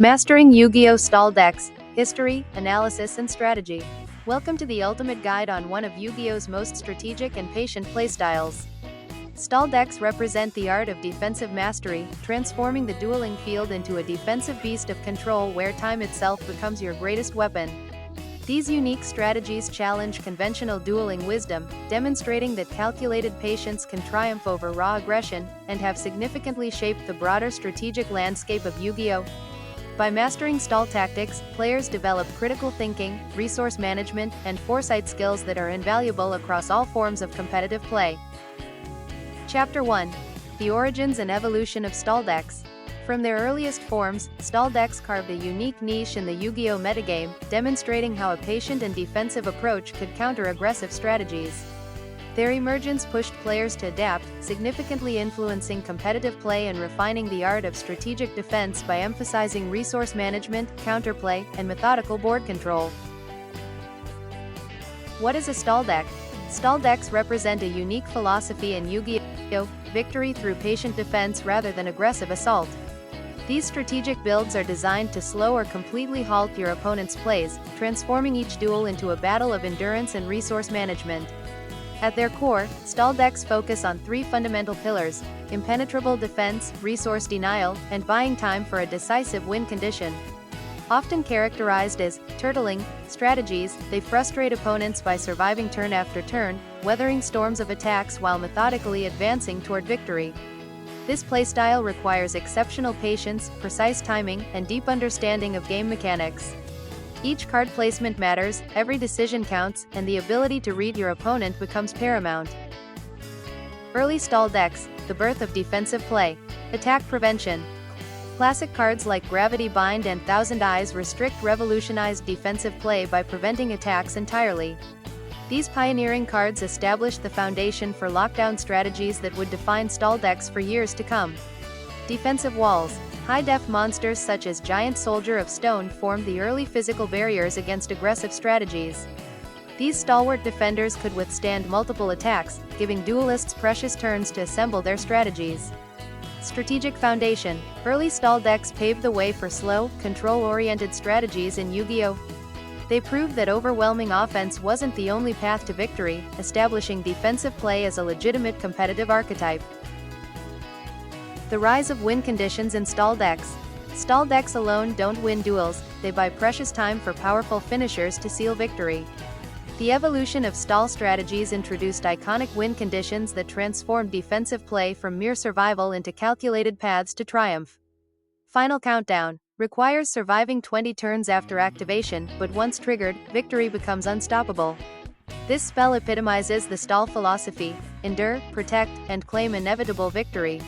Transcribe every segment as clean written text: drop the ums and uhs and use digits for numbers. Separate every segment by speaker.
Speaker 1: Mastering Yu-Gi-Oh! Stall Decks, History, Analysis and Strategy. Welcome to the ultimate guide on one of Yu-Gi-Oh's most strategic and patient playstyles. Stall decks represent the art of defensive mastery, transforming the dueling field into a defensive beast of control where time itself becomes your greatest weapon. These unique strategies challenge conventional dueling wisdom, demonstrating that calculated patience can triumph over raw aggression, and have significantly shaped the broader strategic landscape of Yu-Gi-Oh! By mastering stall tactics, players develop critical thinking, resource management, and foresight skills that are invaluable across all forms of competitive play. Chapter 1. The Origins and Evolution of Stall Decks. From their earliest forms, stall decks carved a unique niche in the Yu-Gi-Oh! Metagame, demonstrating how a patient and defensive approach could counter aggressive strategies. Their emergence pushed players to adapt, significantly influencing competitive play and refining the art of strategic defense by emphasizing resource management, counterplay, and methodical board control. What is a stall deck? Stall decks represent a unique philosophy in Yu-Gi-Oh! Victory through patient defense rather than aggressive assault. These strategic builds are designed to slow or completely halt your opponent's plays, transforming each duel into a battle of endurance and resource management. At their core, stall decks focus on three fundamental pillars: impenetrable defense, resource denial, and buying time for a decisive win condition. Often characterized as turtling strategies, they frustrate opponents by surviving turn after turn, weathering storms of attacks while methodically advancing toward victory. This playstyle requires exceptional patience, precise timing, and deep understanding of game mechanics. Each card placement matters, every decision counts, and the ability to read your opponent becomes paramount. Early stall decks, the birth of defensive play. Attack prevention. Classic cards like Gravity Bind and Thousand Eyes revolutionized defensive play by preventing attacks entirely. These pioneering cards established the foundation for lockdown strategies that would define stall decks for years to come. Defensive walls. High-def monsters such as Giant Soldier of Stone formed the early physical barriers against aggressive strategies. These stalwart defenders could withstand multiple attacks, giving duelists precious turns to assemble their strategies. Strategic foundation. Early stall decks paved the way for slow, control-oriented strategies in Yu-Gi-Oh! They proved that overwhelming offense wasn't the only path to victory, establishing defensive play as a legitimate competitive archetype. The rise of win conditions in stall decks. Stall decks alone don't win duels, they buy precious time for powerful finishers to seal victory. The evolution of stall strategies introduced iconic win conditions that transformed defensive play from mere survival into calculated paths to triumph. Final Countdown. Requires surviving 20 turns after activation, but once triggered, victory becomes unstoppable. This spell epitomizes the stall philosophy: endure, protect, and claim inevitable victory.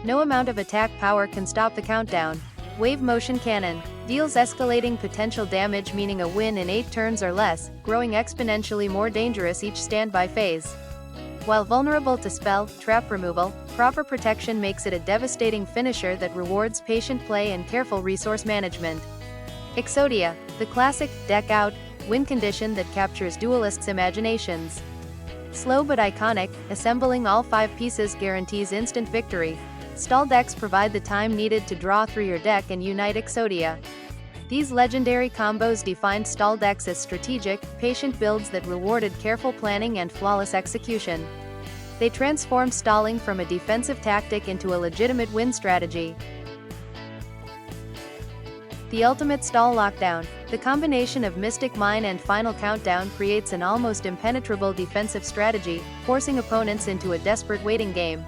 Speaker 1: No amount of attack power can stop the countdown. Wave Motion Cannon. Deals escalating potential damage, meaning a win in 8 turns or less, growing exponentially more dangerous each standby phase. While vulnerable to spell, trap removal, proper protection makes it a devastating finisher that rewards patient play and careful resource management. Exodia. The classic, deck out, win condition that captures duelists' imaginations. Slow but iconic, assembling all 5 pieces guarantees instant victory. Stall decks provide the time needed to draw through your deck and unite Exodia. These legendary combos defined stall decks as strategic, patient builds that rewarded careful planning and flawless execution. They transformed stalling from a defensive tactic into a legitimate win strategy. The ultimate stall lockdown. The combination of Mystic Mine and Final Countdown creates an almost impenetrable defensive strategy, forcing opponents into a desperate waiting game.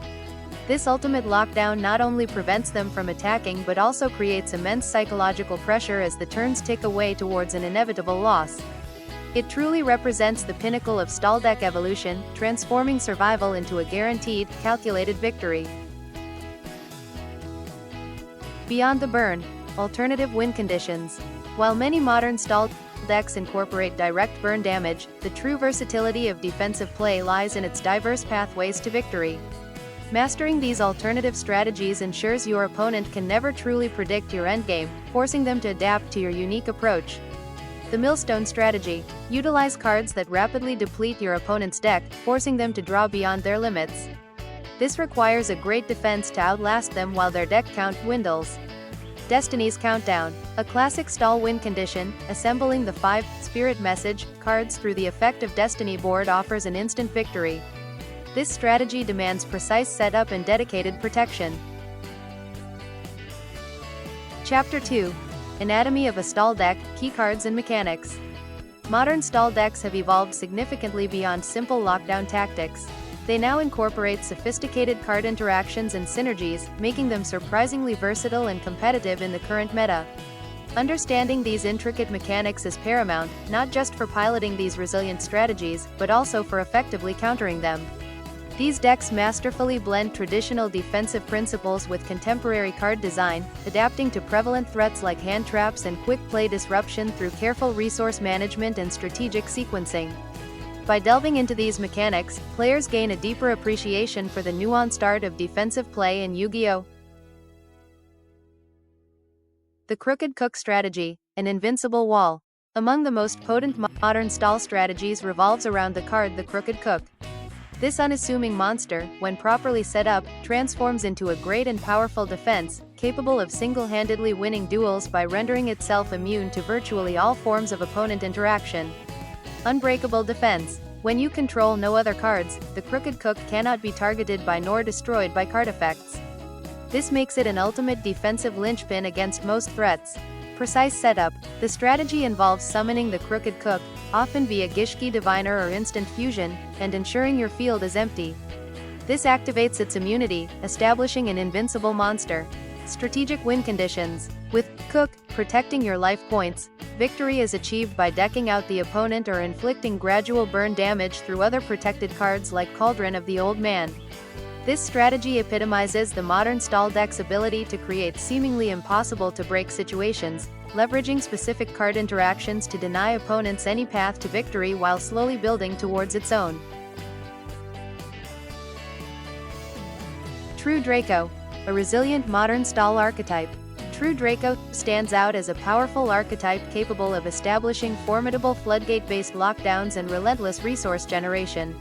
Speaker 1: This ultimate lockdown not only prevents them from attacking but also creates immense psychological pressure as the turns tick away towards an inevitable loss. It truly represents the pinnacle of stall deck evolution, transforming survival into a guaranteed, calculated victory. Beyond the burn. Alternative win conditions. While many modern stall decks incorporate direct burn damage, the true versatility of defensive play lies in its diverse pathways to victory. Mastering these alternative strategies ensures your opponent can never truly predict your endgame, forcing them to adapt to your unique approach. The Millstone strategy. Utilize cards that rapidly deplete your opponent's deck, forcing them to draw beyond their limits. This requires a great defense to outlast them while their deck count dwindles. Destiny's Countdown, a classic stall win condition, assembling the 5 Spirit Message cards through the effective Destiny board offers an instant victory. This strategy demands precise setup and dedicated protection. Chapter 2. Anatomy of a Stall Deck, Keycards and Mechanics. Modern stall decks have evolved significantly beyond simple lockdown tactics. They now incorporate sophisticated card interactions and synergies, making them surprisingly versatile and competitive in the current meta. Understanding these intricate mechanics is paramount, not just for piloting these resilient strategies, but also for effectively countering them. These decks masterfully blend traditional defensive principles with contemporary card design, adapting to prevalent threats like hand traps and quick play disruption through careful resource management and strategic sequencing. By delving into these mechanics, players gain a deeper appreciation for the nuanced art of defensive play in Yu-Gi-Oh! The Crooked Cook Strategy, an Invincible Wall. Among the most potent modern stall strategies revolves around the card the Crooked Cook. This unassuming monster, when properly set up, transforms into a great and powerful defense, capable of single-handedly winning duels by rendering itself immune to virtually all forms of opponent interaction. Unbreakable defense. When you control no other cards, the Crooked Cook cannot be targeted by nor destroyed by card effects. This makes it an ultimate defensive linchpin against most threats. Precise setup. The strategy involves summoning the Crooked Cook, often via Gishki Diviner or Instant Fusion, and ensuring your field is empty. This activates its immunity, establishing an invincible monster. Strategic win conditions. With Cook protecting your life points, victory is achieved by decking out the opponent or inflicting gradual burn damage through other protected cards like Cauldron of the Old Man. This strategy epitomizes the modern stall deck's ability to create seemingly impossible-to-break situations, leveraging specific card interactions to deny opponents any path to victory while slowly building towards its own. True Draco, a resilient modern stall archetype. True Draco stands out as a powerful archetype capable of establishing formidable floodgate-based lockdowns and relentless resource generation.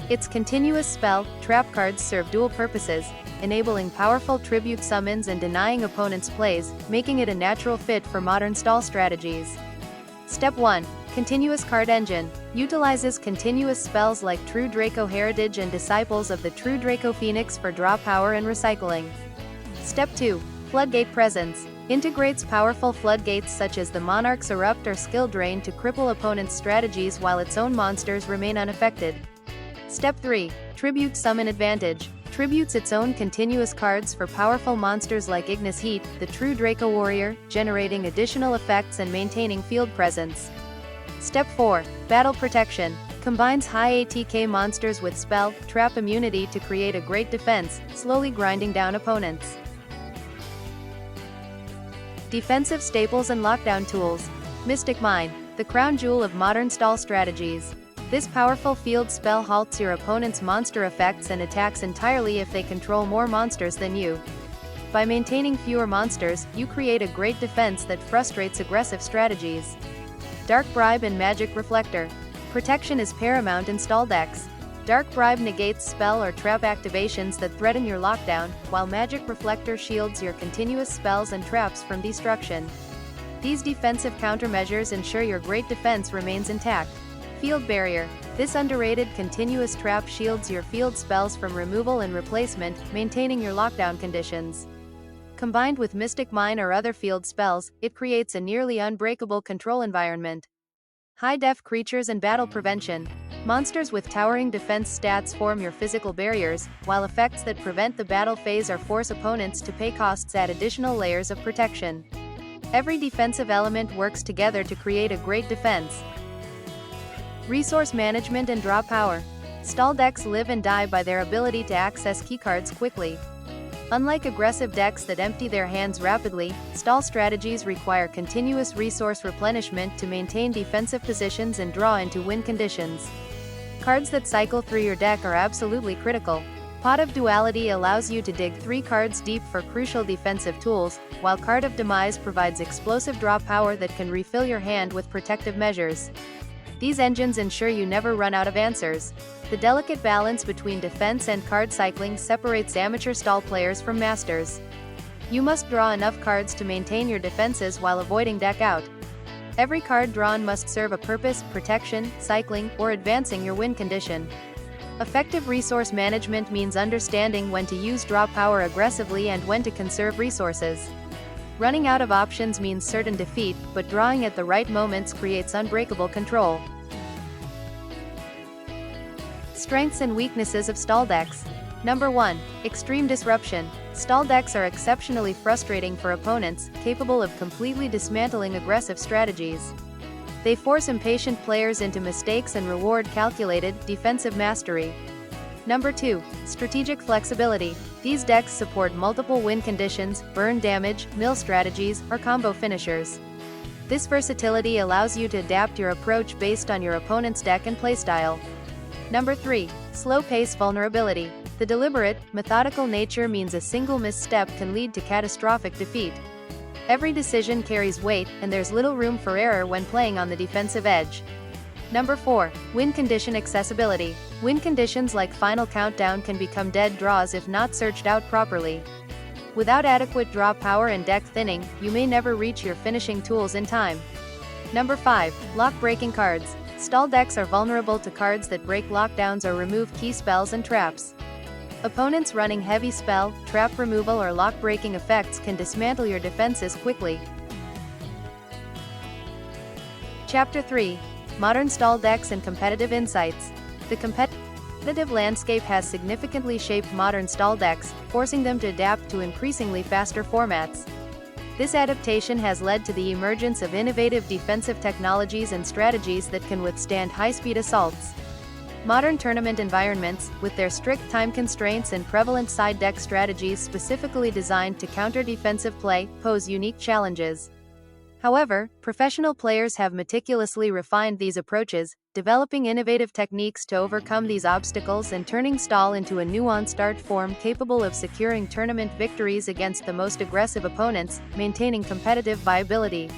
Speaker 1: Its continuous spell, trap cards serve dual purposes, enabling powerful tribute summons and denying opponents' plays, making it a natural fit for modern stall strategies. Step 1. Continuous Card Engine. Utilizes continuous spells like True Draco Heritage and Disciples of the True Draco Phoenix for draw power and recycling. Step 2. Floodgate Presence. Integrates powerful floodgates such as the Monarch's Erupt or Skill Drain to cripple opponents' strategies while its own monsters remain unaffected. Step 3. Tribute Summon Advantage. Tributes its own continuous cards for powerful monsters like Ignis Heat, the True Draco Warrior, generating additional effects and maintaining field presence. Step 4. Battle Protection. Combines high ATK monsters with spell, trap immunity to create a great defense, slowly grinding down opponents. Defensive Staples and Lockdown Tools. Mystic Mine, the crown jewel of modern stall strategies. This powerful field spell halts your opponent's monster effects and attacks entirely if they control more monsters than you. By maintaining fewer monsters, you create a great defense that frustrates aggressive strategies. Dark Bribe and Magic Reflector. Protection is paramount in stall decks. Dark Bribe negates spell or trap activations that threaten your lockdown, while Magic Reflector shields your continuous spells and traps from destruction. These defensive countermeasures ensure your great defense remains intact. Field Barrier. This underrated continuous trap shields your field spells from removal and replacement, maintaining your lockdown conditions. Combined with Mystic Mine or other field spells, it creates a nearly unbreakable control environment. High-def creatures and battle prevention. Monsters with towering defense stats form your physical barriers, while effects that prevent the battle phase or force opponents to pay costs add additional layers of protection. Every defensive element works together to create a great defense. Resource management and draw power. Stall decks live and die by their ability to access keycards quickly. Unlike aggressive decks that empty their hands rapidly, stall strategies require continuous resource replenishment to maintain defensive positions and draw into win conditions. Cards that cycle through your deck are absolutely critical. Pot of Duality allows you to dig 3 cards deep for crucial defensive tools, while Card of Demise provides explosive draw power that can refill your hand with protective measures. These engines ensure you never run out of answers. The delicate balance between defense and card cycling separates amateur stall players from masters. You must draw enough cards to maintain your defenses while avoiding deck out. Every card drawn must serve a purpose: protection, cycling, or advancing your win condition. Effective resource management means understanding when to use draw power aggressively and when to conserve resources. Running out of options means certain defeat, but drawing at the right moments creates unbreakable control. Strengths and weaknesses of stall decks. Number 1. Extreme disruption. Stall decks are exceptionally frustrating for opponents, capable of completely dismantling aggressive strategies. They force impatient players into mistakes and reward calculated, defensive mastery. Number 2. Strategic flexibility. These decks support multiple win conditions, burn damage, mill strategies, or combo finishers. This versatility allows you to adapt your approach based on your opponent's deck and playstyle. Number 3. Slow pace vulnerability. The deliberate, methodical nature means a single misstep can lead to catastrophic defeat. Every decision carries weight, and there's little room for error when playing on the defensive edge. Number 4. Win condition accessibility. Win conditions like Final Countdown can become dead draws if not searched out properly. Without adequate draw power and deck thinning, you may never reach your finishing tools in time. Number 5. Lock-breaking cards. Stall decks are vulnerable to cards that break lockdowns or remove key spells and traps. Opponents running heavy spell, trap removal or lock-breaking effects can dismantle your defenses quickly. Chapter 3. Modern stall decks and competitive insights. The competitive landscape has significantly shaped modern stall decks, forcing them to adapt to increasingly faster formats. This adaptation has led to the emergence of innovative defensive technologies and strategies that can withstand high-speed assaults. Modern tournament environments, with their strict time constraints and prevalent side deck strategies specifically designed to counter defensive play, pose unique challenges. However, professional players have meticulously refined these approaches, developing innovative techniques to overcome these obstacles and turning stall into a nuanced art form capable of securing tournament victories against the most aggressive opponents, maintaining competitive viability.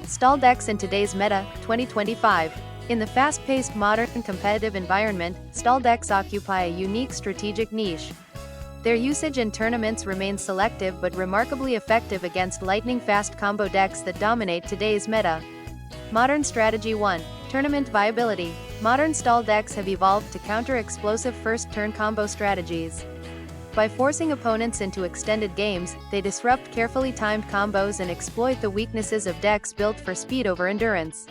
Speaker 1: Stall decks in today's meta, 2025. In the fast-paced modern competitive environment, stall decks occupy a unique strategic niche. Their usage in tournaments remains selective but remarkably effective against lightning-fast combo decks that dominate today's meta. Modern Strategy 1. Tournament viability. Modern stall decks have evolved to counter explosive first-turn combo strategies. By forcing opponents into extended games, they disrupt carefully timed combos and exploit the weaknesses of decks built for speed over endurance.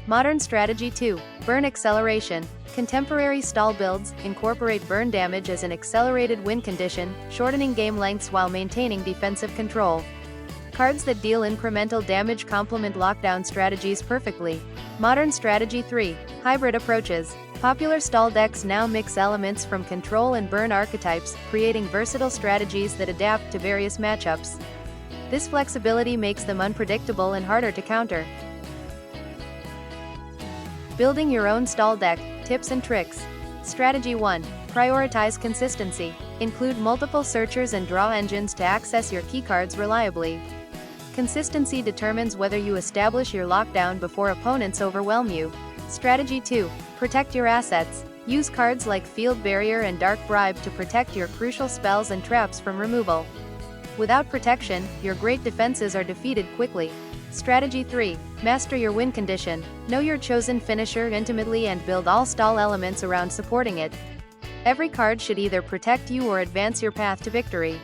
Speaker 1: Modern Strategy 2. Burn acceleration. Contemporary stall builds incorporate burn damage as an accelerated win condition, shortening game lengths while maintaining defensive control. Cards that deal incremental damage complement lockdown strategies perfectly. Modern Strategy 3. Hybrid approaches. Popular stall decks now mix elements from control and burn archetypes, creating versatile strategies that adapt to various matchups. This flexibility makes them unpredictable and harder to counter. Building your own stall deck, tips and tricks. Strategy 1. Prioritize consistency. Include multiple searchers and draw engines to access your keycards reliably. Consistency determines whether you establish your lockdown before opponents overwhelm you. Strategy 2. Protect your assets. Use cards like Field Barrier and Dark Bribe to protect your crucial spells and traps from removal. Without protection, your great defenses are defeated quickly. Strategy 3. Master your win condition. Know your chosen finisher intimately and build all stall elements around supporting it. Every card should either protect you or advance your path to victory.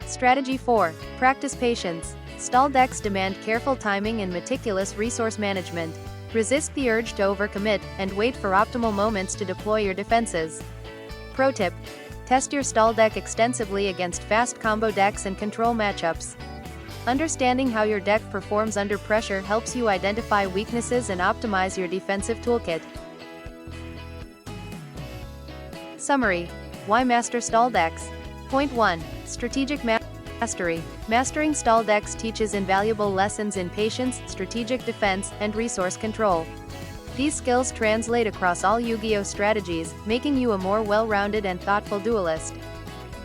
Speaker 1: Strategy 4. Practice patience. Stall decks demand careful timing and meticulous resource management. Resist the urge to overcommit, and wait for optimal moments to deploy your defenses. Pro tip: test your stall deck extensively against fast combo decks and control matchups. Understanding how your deck performs under pressure helps you identify weaknesses and optimize your defensive toolkit. Summary: why master stall decks? Point 1. Strategic mastery. Mastering stall decks teaches invaluable lessons in patience, strategic defense, and resource control. These skills translate across all Yu-Gi-Oh strategies, making you a more well-rounded and thoughtful duelist.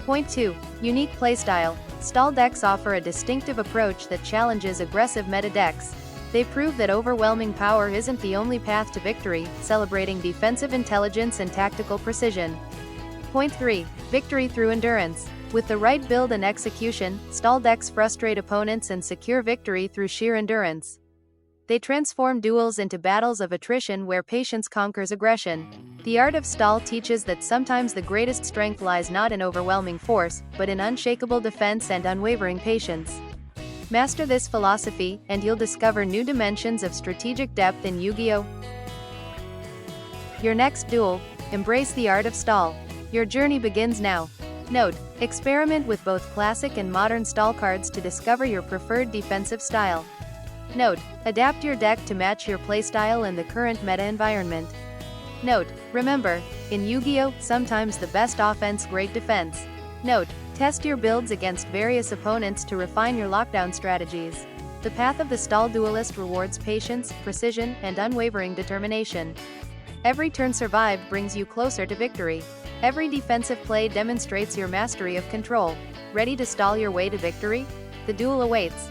Speaker 1: Point 2. Unique playstyle. Stall decks offer a distinctive approach that challenges aggressive meta decks. They prove that overwhelming power isn't the only path to victory, celebrating defensive intelligence and tactical precision. Point 3. Victory through endurance. With the right build and execution, stall decks frustrate opponents and secure victory through sheer endurance. They transform duels into battles of attrition where patience conquers aggression. The art of stall teaches that sometimes the greatest strength lies not in overwhelming force, but in unshakable defense and unwavering patience. Master this philosophy, and you'll discover new dimensions of strategic depth in Yu-Gi-Oh! Your next duel. Embrace the art of stall. Your journey begins now. Note: experiment with both classic and modern stall cards to discover your preferred defensive style. Note: adapt your deck to match your playstyle in the current meta environment. Note: remember, in Yu-Gi-Oh!, sometimes the best offense, great defense. Note: test your builds against various opponents to refine your lockdown strategies. The path of the stall duelist rewards patience, precision, and unwavering determination. Every turn survived brings you closer to victory. Every defensive play demonstrates your mastery of control. Ready to stall your way to victory? The duel awaits.